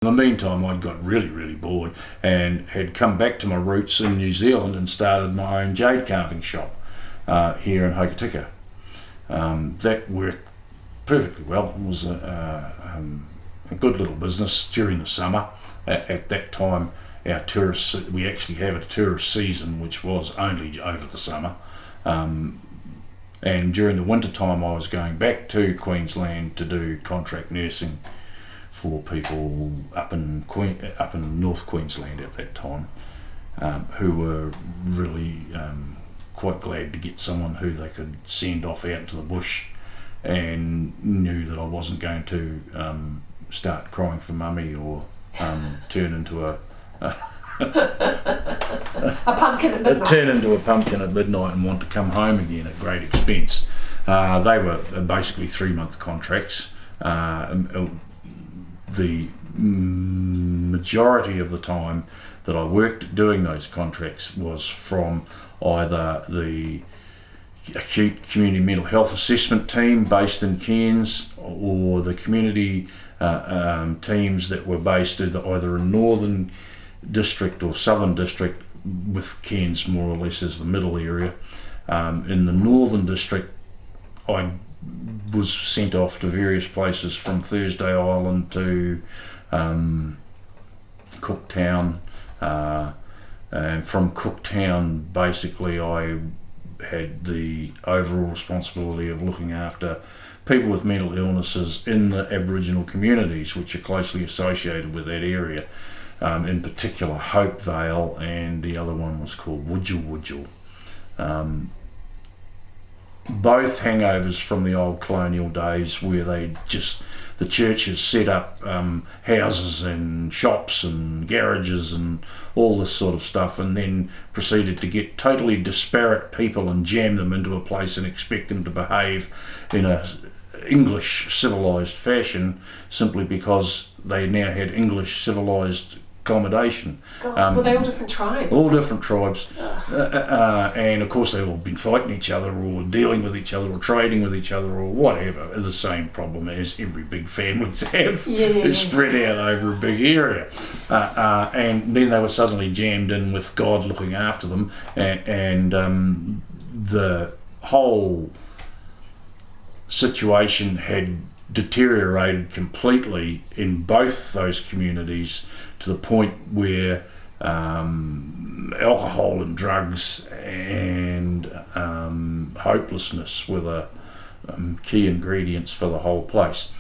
In the meantime, I'd got really bored and had come back to my roots in New Zealand and started my own jade carving shop here in Hokitika. That worked perfectly well. It was a good little business during the summer. At that time, we actually have a tourist season which was only over the summer. And during the winter time, I was going back to Queensland to do contract nursing for people up in North Queensland at that time, who were really quite glad to get someone who they could send off out into the bush, and knew that I wasn't going to start crying for mummy or turn into a pumpkin at midnight. Turn into a pumpkin at midnight and want to come home again at great expense. They were basically 3-month contracts. The majority of the time that I worked doing those contracts was from either the acute community mental health assessment team based in Cairns, or the community teams that were based either in Northern District or Southern District, with Cairns more or less as the middle area. In the Northern District, I was sent off to various places, from Thursday Island to Cooktown, and from Cooktown basically I had the overall responsibility of looking after people with mental illnesses in the Aboriginal communities which are closely associated with that area, in particular Hope Vale, and the other one was called Wudjil. Both hangovers from the old colonial days, where the churches set up houses and shops and garages and all this sort of stuff, and then proceeded to get totally disparate people and jam them into a place and expect them to behave in a English civilised fashion, simply because they now had English civilised accommodation. Were they all different tribes? All different tribes. And of course they've all been fighting each other, or dealing with each other, or trading with each other, or whatever. The same problem as every big families have. It's spread out over a big area. And then they were suddenly jammed in with God looking after them, and the whole situation had deteriorated completely in both those communities, to the point where alcohol and drugs and hopelessness were the key ingredients for the whole place.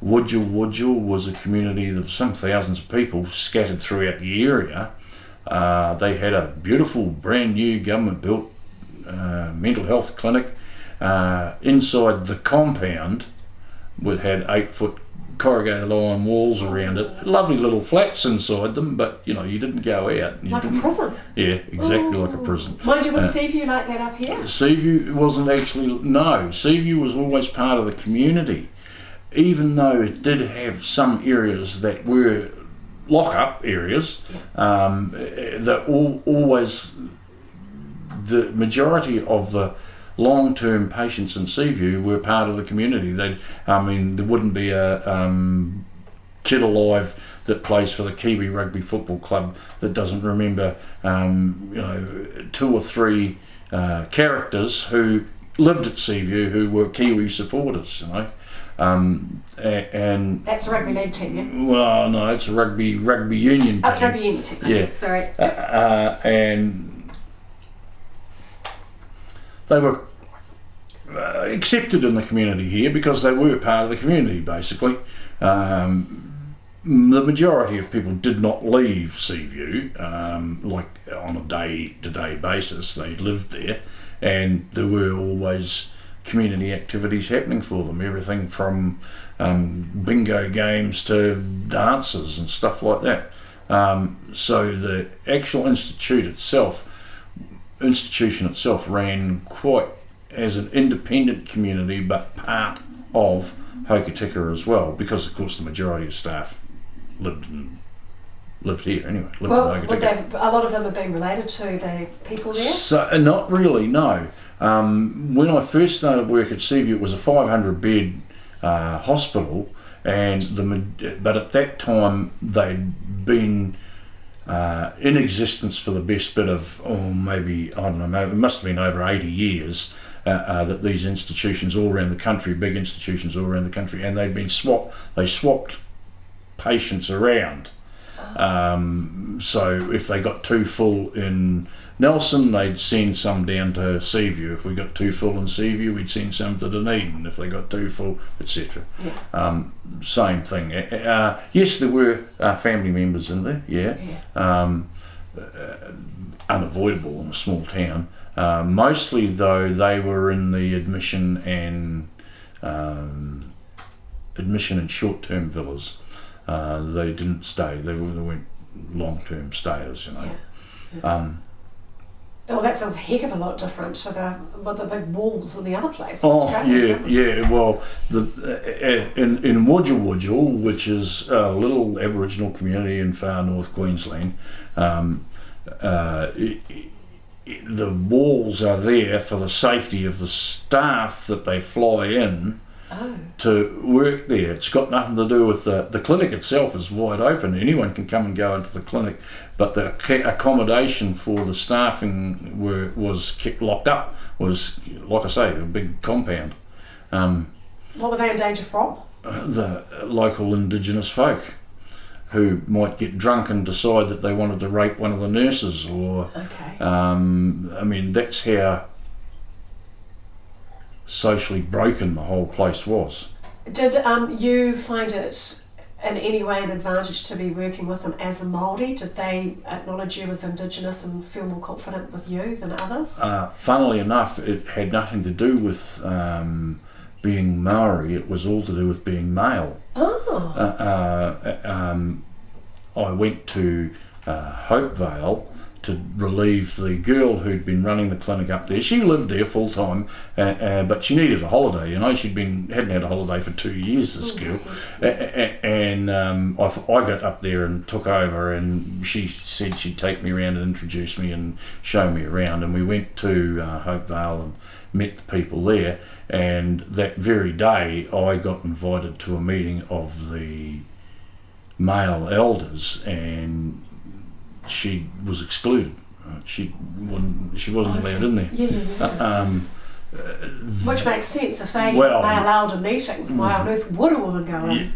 Wudjil was a community of some thousands of people scattered throughout the area. They had a beautiful brand new government built mental health clinic inside the compound. We had 8-foot corrugated iron walls around it, lovely little flats inside them, but you didn't go out. Like a prison? Yeah, exactly. Like a prison. Mind you, was Seaview like that up here? Seaview wasn't actually, no. Seaview was always part of the community, even though it did have some areas that were lock-up areas. That always, the majority of the long-term patients in Seaview were part of the community. There wouldn't be a kid alive that plays for the Kiwi Rugby Football Club that doesn't remember 2 or 3 characters who lived at Seaview who were Kiwi supporters, and that's a rugby league team, yeah? Well, no, it's a rugby union team. That's a rugby union team. Okay, sorry. And they were accepted in the community here because they were part of the community, basically. The majority of people did not leave Seaview, like on a day-to-day basis. They lived there, and there were always community activities happening for them, everything from bingo games to dances and stuff like that. So the actual institution itself ran quite as an independent community, but part of Hokitika as well, because of course the majority of staff lived here anyway. A lot of them have been related to the people there? So, not really, no. When I first started work at Seaview, it was a 500 bed hospital, but at that time they'd been in existence for the best bit of, maybe, I don't know, it must have been over 80 years, that these institutions all around the country, big institutions all around the country, and they'd been swapped patients around. So if they got too full in Nelson, they'd send some down to Seaview. If we got too full in Seaview, we'd send some to Dunedin. If they got too full, etc. Yeah. Same thing. Yes, there were family members in there, unavoidable in a small town. Mostly, though, they were in the admission and short-term villas. They didn't stay. They weren't long-term stayers, you know. Yeah. Well, that sounds a heck of a lot different to the big walls in the other places. Yeah. Well, in Wujal, which is a little Aboriginal community in far north Queensland, the walls are there for the safety of the staff that they fly in to work there. It's got nothing to do with the clinic itself is wide open. Anyone can come and go into the clinic, but the accommodation for the staffing was kept locked up. Was, like I say, a big compound. What were they in danger from? The local Indigenous folk, who might get drunk and decide that they wanted to rape one of the nurses, or I mean, that's how socially broken the whole place was. Did you find it in any way an advantage to be working with them as a Māori? Did they acknowledge you as Indigenous and feel more confident with you than others? Funnily enough, it had nothing to do with being Maori. It was all to do with being male. I went to Hopevale to relieve the girl who'd been running the clinic up there. She lived there full time, but she needed a holiday. You know, hadn't had a holiday for 2 years, this girl. And I got up there and took over, and she said she'd take me around and introduce me and show me around. And we went to Hopevale and met the people there. And that very day, I got invited to a meeting of the male elders, and she was excluded. She wasn't allowed in there. Which makes sense. If they have male elder meetings, why on earth would a woman go in?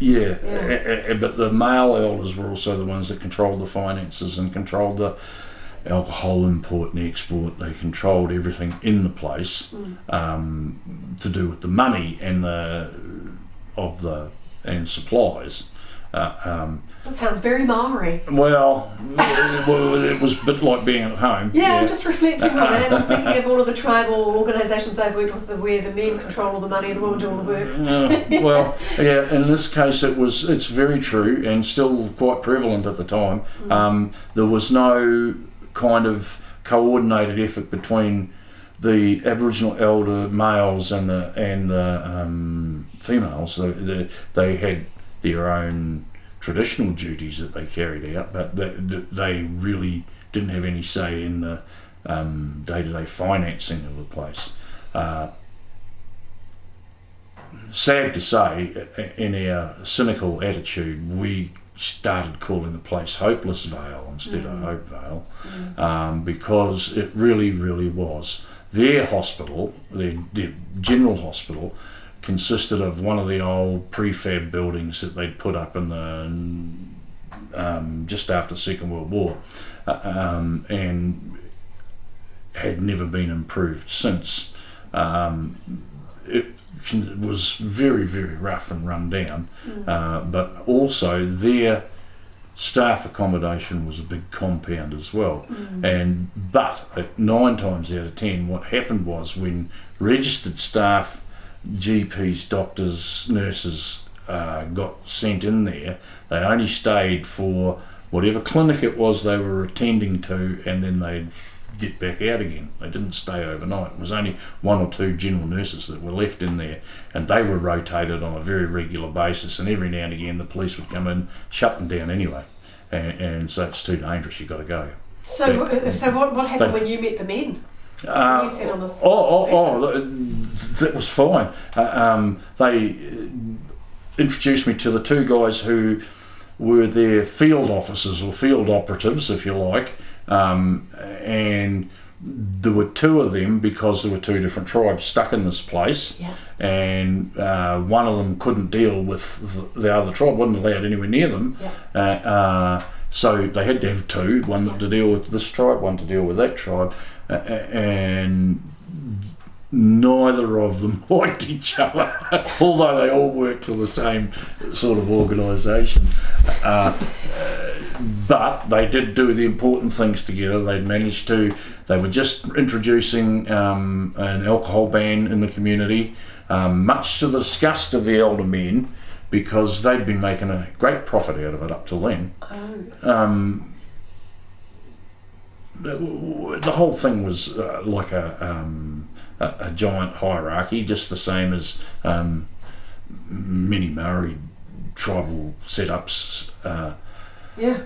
But the male elders were also the ones that controlled the finances and controlled the alcohol import and export. They controlled everything in the place to do with the money and supplies. That sounds very Maori. Well, it was a bit like being at home. I'm just reflecting on it. I'm thinking of all of the tribal organisations I've worked with where the men control all the money and the women do all the work. In this case it's very true and still quite prevalent at the time. There was no kind of coordinated effort between the Aboriginal elder males and the females. They had their own traditional duties that they carried out, but they really didn't have any say in the day-to-day financing of the place. Sad to say, in our cynical attitude, we started calling the place Hopeless Vale instead of Hopevale, because it really, really was. Their hospital, their general hospital, consisted of one of the old prefab buildings that they'd put up in the just after the Second World War, and had never been improved since. It was very, very rough and run down, but also their staff accommodation was a big compound as well. But 9 times out of 10, what happened was when registered staff, GPs, doctors, nurses got sent in there, they only stayed for whatever clinic it was they were attending to, and then they'd get back out again. They didn't stay overnight. It was only 1 or 2 general nurses that were left in there, and they were rotated on a very regular basis, and every now and again the police would come in, shut them down anyway, and so it's too dangerous, you've got to go. So what happened when you met the men? You said on this that was fine. introduced me to the two guys who were their field officers or field operatives, if you like, and there were two of them because there were two different tribes stuck in this place, and one of them couldn't deal with the other tribe, wasn't allowed anywhere near them, so they had to have two, one to deal with this tribe, one to deal with that tribe, and neither of them liked each other, although they all worked for the same sort of organisation. But they did do the important things together. They were just introducing an alcohol ban in the community, much to the disgust of the elder men, because they'd been making a great profit out of it up till then. The whole thing was like a giant hierarchy, just the same as many Maori tribal setups.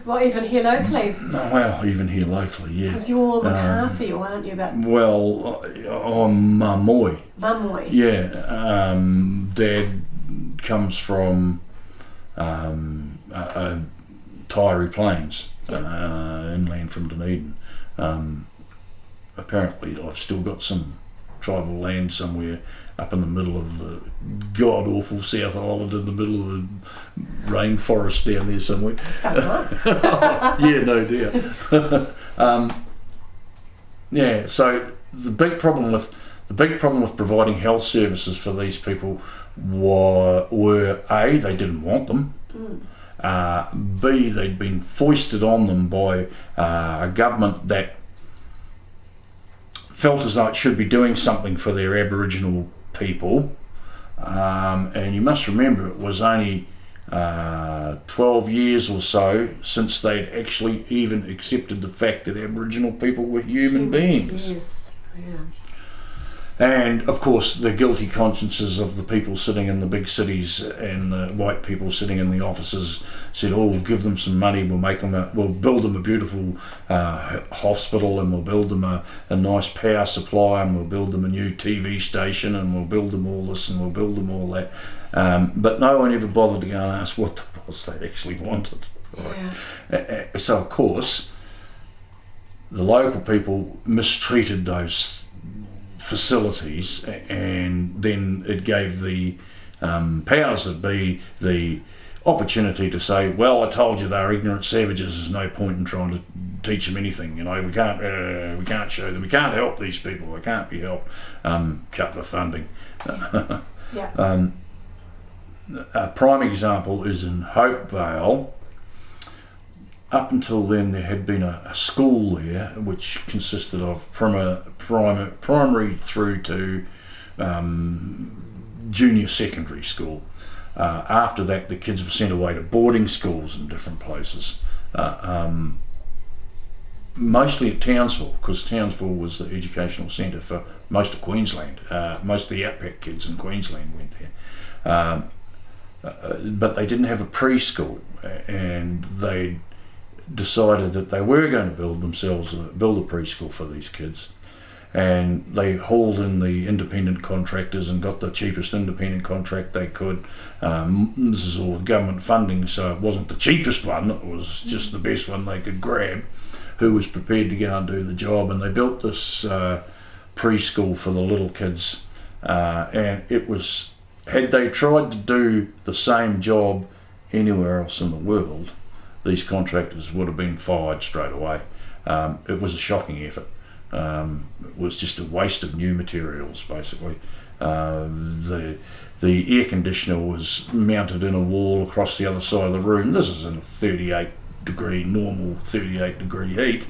Well, even here locally. Well, even here locally, yeah. Because you're McCarthy, or aren't you? Well, I'm Mamoi. Mamoi. Yeah. Dad comes from Taieri Plains, inland from Dunedin. Apparently, I've still got some tribal land somewhere up in the middle of the god-awful South Island, in the middle of the rainforest down there somewhere. Sounds nice. Yeah, no doubt. So the big problem with providing health services for these people were A, they didn't want them. B, they'd been foisted on them by a government that felt as though it should be doing something for their Aboriginal people, and you must remember it was only 12 years or so since they'd actually even accepted the fact that Aboriginal people were human beings. Yes. Yeah. And of course the guilty consciences of the people sitting in the big cities and the white people sitting in the offices said, "Oh, we'll give them some money, we'll build them a beautiful hospital, and we'll build them a nice power supply, and we'll build them a new TV station, and we'll build them all this, and we'll build them all that." But no one ever bothered to go and ask what the was they actually wanted. Right? So of course the local people mistreated those facilities, and then it gave the powers that be the opportunity to say, "Well, I told you they're ignorant savages. There's no point in trying to teach them anything. You know, we can't show them. We can't help these people. They can't be helped. Cut the funding." A prime example is in Hopevale. Up until then, there had been a school there which consisted of primary through to junior secondary school. After that, the kids were sent away to boarding schools in different places, mostly at Townsville, because Townsville was the educational centre for most of Queensland. Most of the outback kids in Queensland went there. But they didn't have a preschool, and they decided that they were going to build a preschool for these kids, and they hauled in the independent contractors and got the cheapest independent contract they could. This is all with government funding, so it wasn't the cheapest one, it was just the best one they could grab, who was prepared to go and do the job. And they built this preschool for the little kids, and it was, had they tried to do the same job anywhere else in the world, these contractors would have been fired straight away. It was a shocking effort. It was just a waste of new materials, basically. The air conditioner was mounted in a wall across the other side of the room. This is in a 38 degree heat.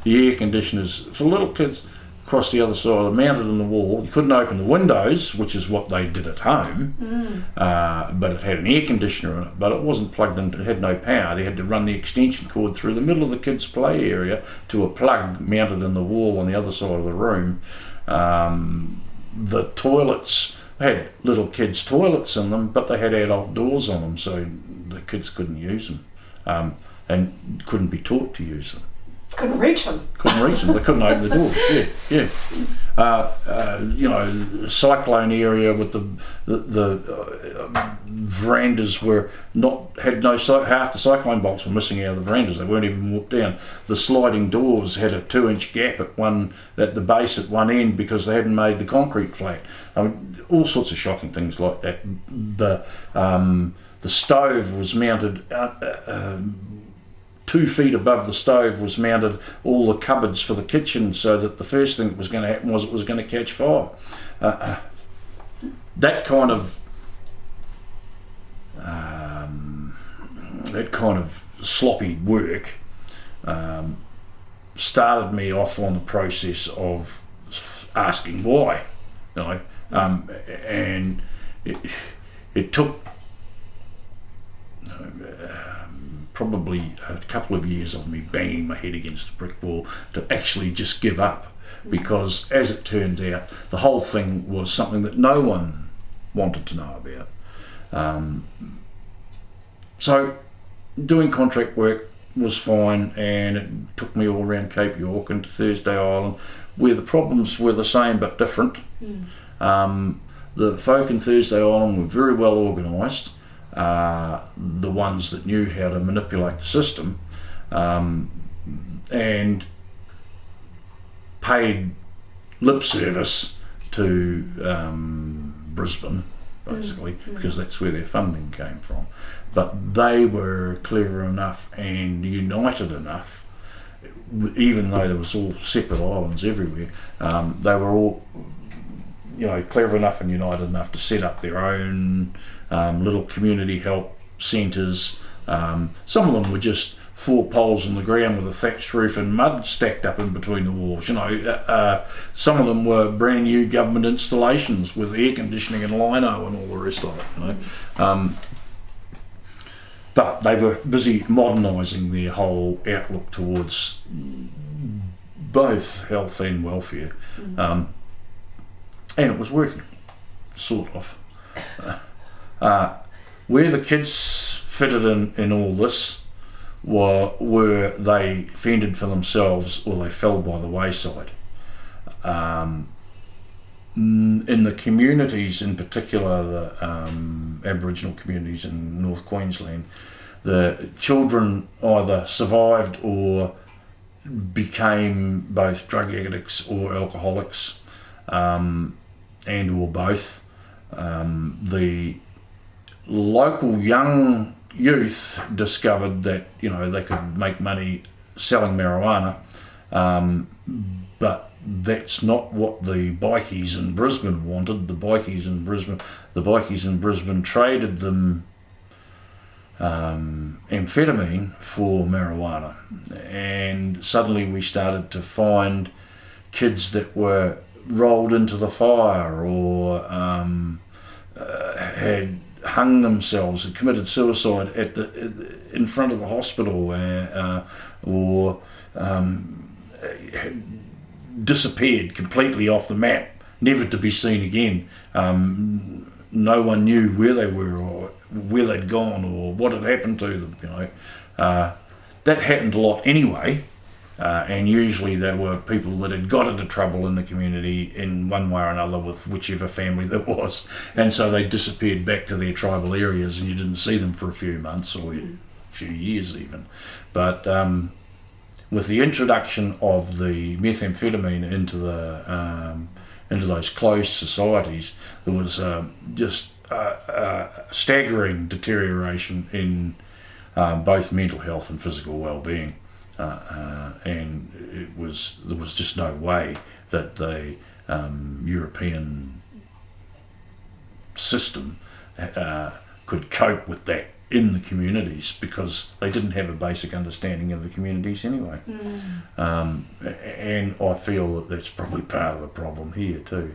The air conditioners for little kids across the other side, mounted in the wall. You couldn't open the windows, which is what they did at home, but it had an air conditioner in it, but it wasn't plugged in, it had no power. They had to run the extension cord through the middle of the kids' play area to a plug mounted in the wall on the other side of the room. The toilets had little kids' toilets in them, but they had adult doors on them, so the kids couldn't use them, and couldn't be taught to use them. Couldn't reach them. They couldn't open the doors. Yeah. You know, cyclone area with the verandas half the cyclone bolts were missing out of the verandas. They weren't even walked down. The sliding doors had a 2-inch gap at the base at one end because they hadn't made the concrete flat. I mean, all sorts of shocking things like that. The stove was mounted 2 feet above the stove was mounted all the cupboards for the kitchen, so that the first thing that was going to happen was it was going to catch fire. That kind of sloppy work started me off on the process of asking why, you know, and it took probably a couple of years of me banging my head against a brick wall to actually just give up, because as it turned out, the whole thing was something that no one wanted to know about. So doing contract work was fine, and it took me all around Cape York and to Thursday Island, where the problems were the same but different. The folk in Thursday Island were very well organised. The ones that knew how to manipulate the system, and paid lip service to Brisbane, basically, because that's where their funding came from. But they were clever enough and united enough, even though there was all separate islands everywhere, they were all, you know, clever enough and united enough to set up their own little community help centres. Some of them were just 4 poles in the ground with a thatched roof and mud stacked up in between the walls. You know, some of them were brand new government installations with air conditioning and lino and all the rest of it. You know, but they were busy modernising their whole outlook towards both health and welfare, and it was working, sort of. Where the kids fitted in all this were they fended for themselves or they fell by the wayside. In the communities, in particular the Aboriginal communities in North Queensland, the children either survived or became both drug addicts or alcoholics, and or both. The local young youth discovered that, you know, they could make money selling marijuana, but that's not what the bikies in Brisbane wanted. The bikies in Brisbane traded them amphetamine for marijuana, and suddenly we started to find kids that were rolled into the fire or had hung themselves, had committed suicide in front of the hospital, or had disappeared completely off the map, never to be seen again. No one knew where they were or where they'd gone or what had happened to them. You know, that happened a lot anyway. And usually there were people that had got into trouble in the community in one way or another with whichever family there was, and so they disappeared back to their tribal areas and you didn't see them for a few months or a few years even. But with the introduction of the methamphetamine into those closed societies, there was just staggering deterioration in both mental health and physical well-being. And there was just no way that the European system could cope with that in the communities, because they didn't have a basic understanding of the communities anyway. And I feel that that's probably part of the problem here too.